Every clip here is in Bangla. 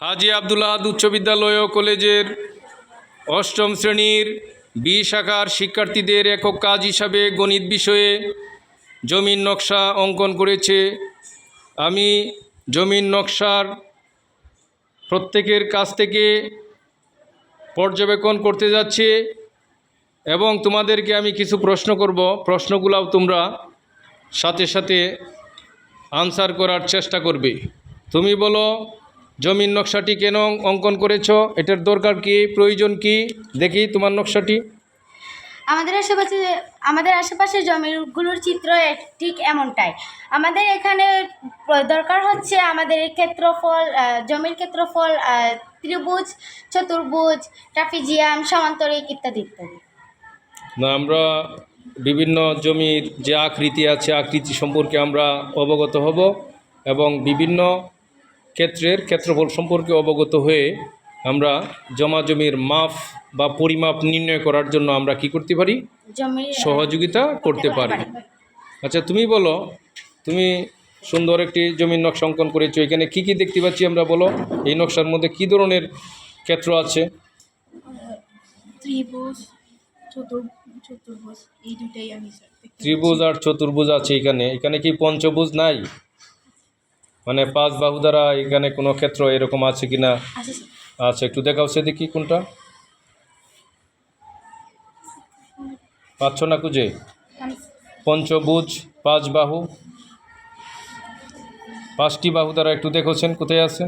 হাজী আব্দুল আহাদ উচ্চ বিদ্যালয় ও কলেজের অষ্টম শ্রেণীর বি শাখার শিক্ষার্থীদের একক কাজ হিসাবে গণিত বিষয়ে জমির নকশা অঙ্কন করেছে। আমি জমির নকশার প্রত্যেকের কাছ থেকে পর্যবেক্ষণ করতে যাচ্ছি এবং তোমাদেরকে আমি কিছু প্রশ্ন করব। প্রশ্নগুলোও তোমরা সাথে সাথে আনসার করার চেষ্টা করবে। তুমি বলো, জমির নকশাটি কেন অঙ্কন করেছো? এটার দরকার কি, প্রয়োজন কি? দেখি তোমার নকশাটি। আমাদের আশেপাশে জমিগুলোর চিত্র ঠিক এমনটাই। আমাদের এখানে দরকার হচ্ছে আমাদের ক্ষেত্রফল, জমির ক্ষেত্রফল, ত্রিভুজ, চতুর্ভুজ, ট্রাপিজিয়াম, সমান্তরিক ইত্যাদি ইত্যাদি। না, আমরা বিভিন্ন জমির যে আকৃতি আছে, আকৃতি সম্পর্কে আমরা অবগত হব এবং বিভিন্ন ক্ষেত্রের ক্ষেত্রফল সম্পর্কে অবগত হয়ে আমরা জমির মাপ বা পরিমাপ নির্ণয় করার জন্য আমরা কি করতে পারি? সহযোগিতা করতে পারি। আচ্ছা, তুমি বলো, তুমি সুন্দর একটি জমির নকশা অঙ্কন করেছো। এখানে কি কি দেখতে পাচ্ছি আমরা, বলো। এই নকশার মধ্যে কি ধরনের ক্ষেত্র আছে? ত্রিভুজ, চতুর্ভুজ, এই দুটাই আমি ত্রিভুজ আর চতুর্ভুজ আছে। এখানে কি পঞ্চভুজ নাই? মানে পাঁচ বাহু দ্বারা এখানে কোনো ক্ষেত্র এরকম আছে কিনা? আচ্ছা, একটু দেখাও সে দেখি কোনটা পাচ্ছ না খুঁজে। পঞ্চভুজ, পাঁচ বাহু, পাঁচটি বাহু দ্বারা একটু দেখছেন কোথায় আছে?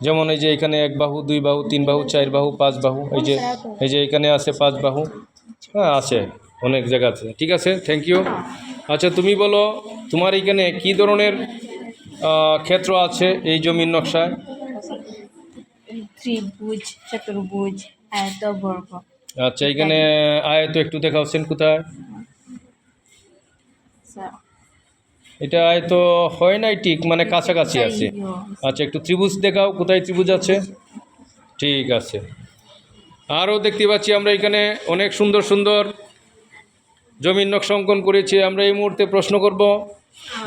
যেমন এই যে এখানে এক বাহু, দুই বাহু, তিন বাহু, চার বাহু, পাঁচ বাহু। এই যে এখানে আছে পাঁচ বাহু। হ্যাঁ, আছে, অনেক জায়গা আছে। ঠিক আছে, থ্যাংক ইউ। আচ্ছা, তুমি বলো, তোমার এখানে কি ধরনের ক্ষেত্র আছে এই জমির নকশায়? ত্রিভুজ, চতুর্ভুজ, আয়ত, বর্গ। আচ্ছা, এখানে আয়ত একটু দেখাচ্ছেন কোথায়? এটা আয়ত হয় নাই ঠিক, মানে কাছাকাছি আছে। আচ্ছা, একটু ত্রিভুজ দেখাও, কোথায় ত্রিভুজ আছে? ঠিক আছে। আরও দেখতে পাচ্ছি আমরা এখানে অনেক সুন্দর সুন্দর জমির নকশা অঙ্কন করেছি। আমরা এই মুহূর্তে প্রশ্ন করব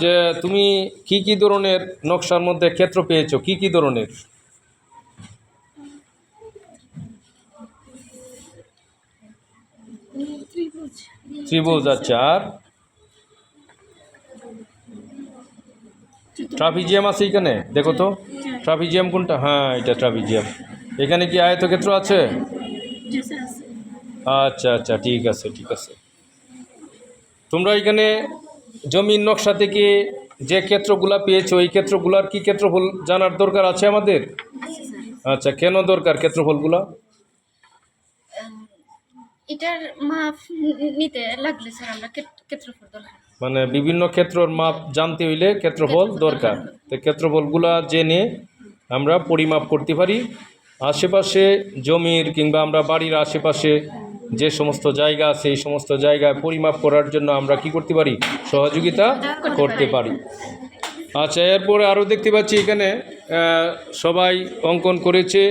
যে তুমি কি কি ধরনের নকশার মধ্যে ক্ষেত্র পেয়েছো, কি কি ধরনের? ত্রিভুজ। আচ্ছা, আর ট্রাপিজিয়াম আছে এখানে, দেখো তো ট্রাপিজিয়াম কোনটা? হ্যাঁ, এটা ট্রাপিজিয়াম। এখানে কি আয়তক্ষেত্র আছে? আচ্ছা আচ্ছা, ঠিক আছে ঠিক আছে। তোমরা এখানে জমির নকশা থেকে যে ক্ষেত্রগুলা পেয়েছো, এই ক্ষেত্রগুলার কি ক্ষেত্রফল জানার দরকার আছে আমাদের? আচ্ছা, কেন দরকার ক্ষেত্রফলগুলা? এটার মাপ নিতে লাগলে স্যার আমরা ক্ষেত্রফল দরকার। মানে বিভিন্ন ক্ষেত্রর মাপ জানতে হইলে ক্ষেত্রফল দরকার। তো ক্ষেত্রফলগুলা জেনে আমরা পরিমাপ করতে পারি। আশেপাশে জমির কিংবা আমরা বাড়ির আশেপাশে যে সমস্ত জায়গা আছে, এই সমস্ত জায়গায় পরিমাপ করার জন্য আমরা কি করতে পারি? সহযোগিতা করতে পারি। আচ্ছা, এরপরে আরও দেখতে পাচ্ছি এখানে সবাই অঙ্কন করেছে।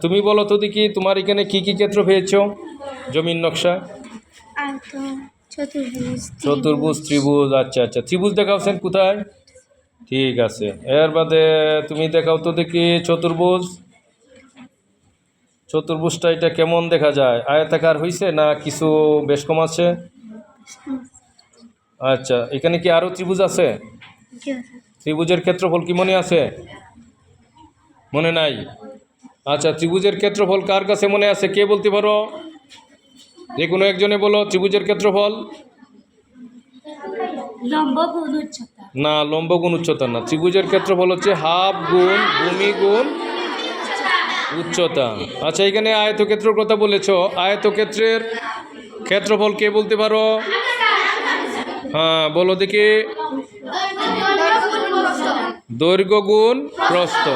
তুমি বলো তো দেখি, তোমার এখানে কি কি ক্ষেত্র পেয়েছো জমির নকশা? চতুর্ভুজ, ত্রিভুজ। আচ্ছা আচ্ছা, ত্রিভুজ দেখাচ্ছেন কোথায়? ঠিক আছে। এর বাদে তুমি দেখাও তো দেখি চতুর্ভুজ। চতুর্ভুজটা এটা কেমন দেখা যায়? আয়তাকার হয়েছে না কিছু বেশ কম আছে? আচ্ছা, এখানে কি আরও ত্রিভুজ আছে? ত্রিভুজের ক্ষেত্রফল কি মনে আছে? মনে নাই? আচ্ছা, ত্রিভুজের ক্ষেত্রফল কার কাছে মনে আছে? কে বলতে পারো? যে কোনো একজনে বলো ত্রিভুজের ক্ষেত্রফল। না, লম্ব গুণ উচ্চতা না। ত্রিভুজের ক্ষেত্রফল হচ্ছে হাফ গুণ ভূমি গুণ উচ্চতা। আচ্ছা, এখানে আয়তক্ষেত্রের কথা বলেছ। আয়তক্ষেত্রের ক্ষেত্রফল কে বলতে পারো? হ্যাঁ, বলো দেখি। দৈর্ঘ্য গুণ প্রস্থ।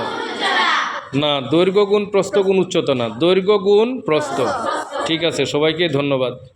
না, দৈর্ঘ্য গুণ প্রস্থ গুণ উচ্চতা না, দৈর্ঘ্য গুণ প্রস্থ। ঠিক আছে, সবাইকে ধন্যবাদ।